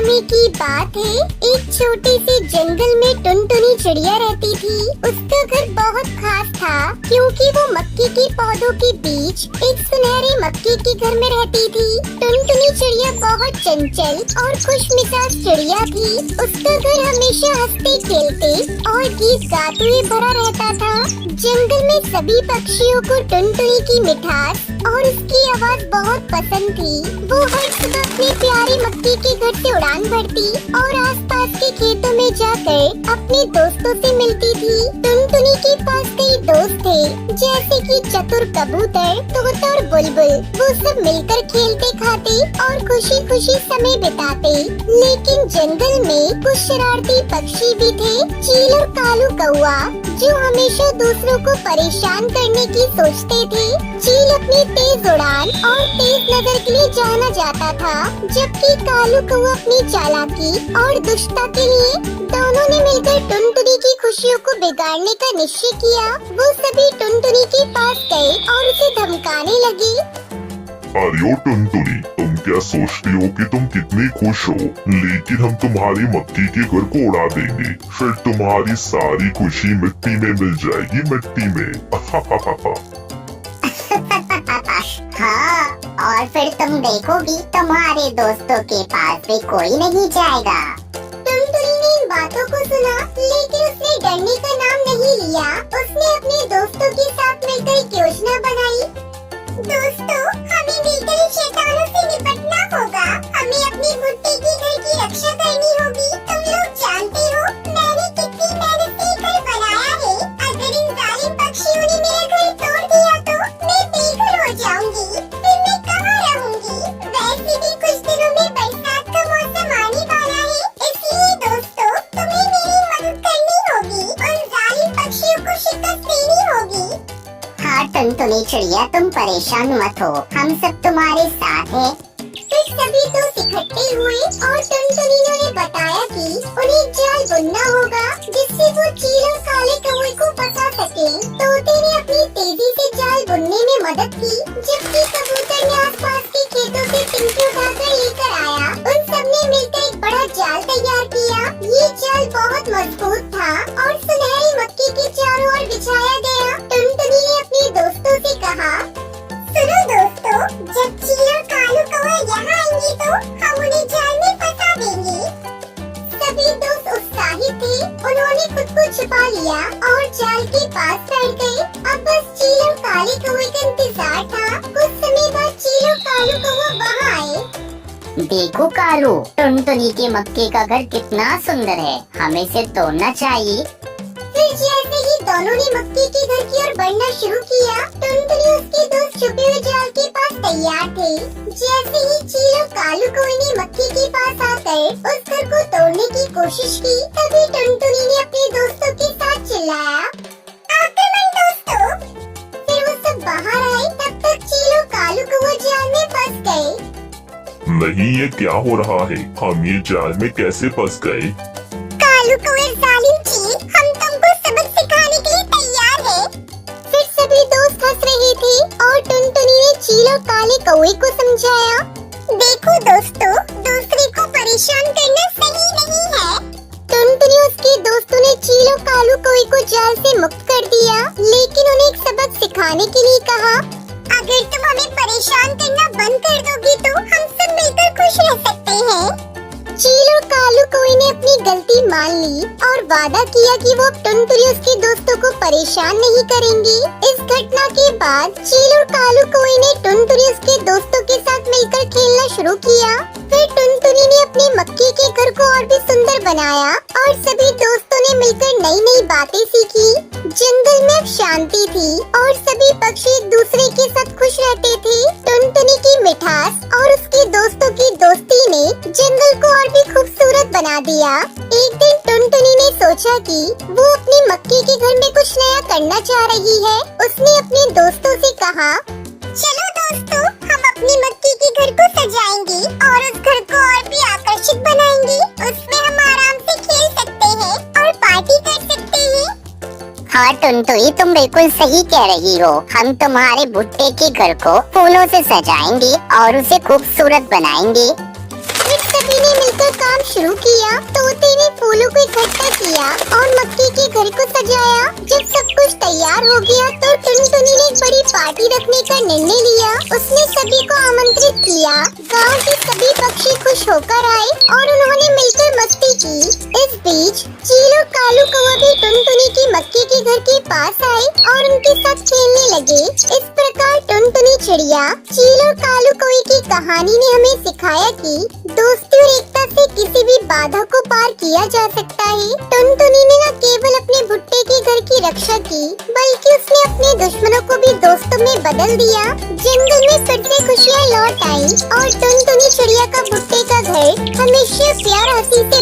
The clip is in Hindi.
समय की बात है, एक छोटे से जंगल में टुनटुनी चिड़िया रहती थी। उसका घर बहुत खास था क्योंकि वो मक्के के पौधों के बीच एक सुनहरे मक्के के घर में रहती थी। टुनटुनी चिड़िया बहुत चंचल और खुशमिजाज चिड़िया थी। उसका घर हमेशा हंसते खेलते और गीत गाते हुए भरा रहता था। जंगल में सभी पक्षियों को टुनटुनी की मिठास और उसकी आवाज बहुत पसंद थी। वो हर सुबह अपने प्यारे मक्के के घर से उड़ान भरती और आसपास के खेतों में जाकर अपने दोस्तों से मिलती थी। टुनटुनी के पास कई दोस्त थे, जैसे कि चतुर कबूतर, तोता और बुलबुल। वो सब मिलकर खेलते, खाते और खुशी खुशी समय बिताते। लेकिन जंगल में कुछ शरारती पक्षी भी थे, चील और कालू कौआ, जो हमेशा दूसरों को परेशान करने की सोचते थे। चील अपनी तेज उड़ान और तेज नजर के लिए जाना जाता था, जबकि कालू कौआ अपनी चालाकी और दुष्टता के लिए। दोनों ने मिलकर टुनटुनी की खुशियों को बिगाड़ने का निश्चय किया। वो सभी टुनटुनी के पास गए और उसे धमकाने लगे। अरे ओ टुनटुनी, तुम क्या सोचती हो कि तुम कितनी खुश हो, लेकिन हम तुम्हारी मक्की के घर को उड़ा देंगे, फिर तुम्हारी सारी खुशी मिट्टी में मिल जाएगी, मिट्टी में। हाँ, और फिर तुम देखोगी तुम्हारे दोस्तों के पास भी कोई नहीं जाएगा। टुनटुनी ने इन बातों को सुना, लेकिन उसने डरने का नाम नहीं लिया। उसने अपने दोस्तों के साथ मिलकर एक योजना बनाई। दोस्तों, हमें मिलकर शैतानों से निपटना होगा। हमें अपनी भुट्टे के घर की रक्षा करनी होगी। तुम लोग जानते हो मैंने कितनी मेहनत से घर बनाया है। अगर इन जालिम पक्षियों ने मेरा घर तोड़ दिया तो मैं बेघर हो जाऊंगी। फिर मैं कहाँ रहूंगी? वैसे भी कुछ दिनों में बरसात का मौसम आने वाला है। इसलिए दोस्तों, तुम्हें मेरी मदद करनी होगी। उन जालिम पक्षियों को शिकस्त देनी होगी। हाँ टुनटुनी चिड़िया, तुम परेशान मत हो, हम सब तुम्हारे साथ हैं। फिर सभी दोस्त इकट्ठे हुए और टुनटुनी ने उन्हें बताया कि उन्हें जाल बुनना होगा, जिससे वो चील और काले कौवे को फंसा सके। तोते ने अपनी तेजी से जाल बुनने में मदद की, जबकि कबूतर ने आसपास के खेतों से पिंकी उठाकर लेकर आया। उन सब ने मिलकर एक बड़ा जाल तैयार किया। ये जाल बहुत मजबूत था और सुनहरी मक्की के चारों ओर बिछाया गया। टुनटुनी ने अपने दोस्तों से कहा, सुनो दोस्तों, जब चील और कालू कौवा यहाँ आएंगे तो हम उन्हें जाल में फंसा देंगे। सभी दोस्त उत्साहित थे। उन्होंने खुद को छिपा लिया और जाल के पास बैठ गए। अब बस चील और काले कौवे का इंतजार था। कुछ समय बाद चील और कालू कौवा वहाँ आए। देखो कालू, टुनटुनी के मक्के का घर कितना सुंदर है, हमें इसे तोड़ना चाहिए। फिर जैसे ही दोनों ने मक्के के घर की ओर बढ़ना शुरू किया, टुनटुनी उसके दोस्त छुपे हुए जाल के पास तैयार थे। जैसे ही चील और कालू कौवे ने मक्के के पास आकर उस घर को तोड़ने की कोशिश की, तभी टुनटुनी ने अपने दोस्तों के साथ चिल्लाया, आक्रमण दोस्तों। फिर वो सब बाहर आए। तब तक चील और कालू कौवा जाल में फंस गए। नहीं, ये क्या हो रहा है? हम ये जाल में कैसे फंस गए? कालू कौवे जालिम चील, हम तुमको सबक सिखाने के लिए तैयार हैं। फिर सभी दोस्त हंस रहे थे और टुनटुनी ने चील और काले कौवे को समझाया, देखो दोस्तों, दूसरे को परेशान करना सही नहीं है। टुनटुनी और उसके दोस्तों ने चील और कालू कौवे को जाल से मुक्त कर दिया, लेकिन उन्हें एक सबक सिखाने के लिए कहा, अगर तुम हमें परेशान करना बंद कर दोगे तो हम सब मिलकर खुश रह सकते हैं। चील और कालू कौवे ने अपनी गलती मान ली और वादा किया कि वो अब टुनटुनी उसके दोस्तों को परेशान नहीं करेंगे। इस घटना के बाद चील और कालू कौवे ने टुनटुनी उसके दोस्तों के साथ मिलकर खेलना शुरू किया। फिर टुनटुनी ने अपने मक्के के घर को और भी सुंदर बनाया और सभी दोस्तों ने मिलकर नई नई बातें सीखी। जंगल में अब शांति थी और सभी पक्षी एक दूसरे के साथ खुश रहते थे। टुनटुनी की मिठास और उसके दोस्तों की दोस्ती ने जंगल को और भी खूबसूरत बना दिया। एक दिन टुनटुनी ने सोचा कि वो अपने मक्के के घर में कुछ नया करना चाह रही है। उसने अपने दोस्तों से कहा, चलो दोस्तों, हम अपनी मक्के के घर को सजाएंगे और उस घर को और भी आकर्षक बनाएंगे। उसमें हम आराम से खेल सकते हैं और पार्टी कर सकते हैं। हाँ टुनटुनी, तुम बिल्कुल सही कह रही हो। हम तुम्हारे भुट्टे के घर को फूलों से सजाएंगे और उसे खूबसूरत बनाएंगे। फिर सभी ने मिलकर काम शुरू किया। तोते ने फूलों को इकट्ठा किया और मक्की के घर को सजाया। जब सब कुछ तैयार हो गया तो टुनटुनी ने एक बड़ी पार्टी रखने का निर्णय लिया। उसने सभी को आमंत्रित किया। गांव के सभी पक्षी खुश होकर आए और उन्होंने मिलकर मस्ती की। इस बीच चील और कालू कौवा भी टुनटुनी की मक्की के घर के पास आए और उनके साथ खेलने लगे। इस प्रकार टुनटुनी चिड़िया, चील और कालू कौवे की कहानी ने हमें सिखाया कि दोस्ती और एकता से किसी भी बाधा को पार किया जा सकता है। टुनटुनी ने न केवल अपने भुट्टे के घर की रक्षा की, बल्कि उसने अपने दुश्मनों को भी दोस्तों में बदल दिया। जंगल में फिर से खुशियाँ लौट आई और टुनटुनी चिड़िया का भुट्टे का घर हमेशा प्यार हंसी से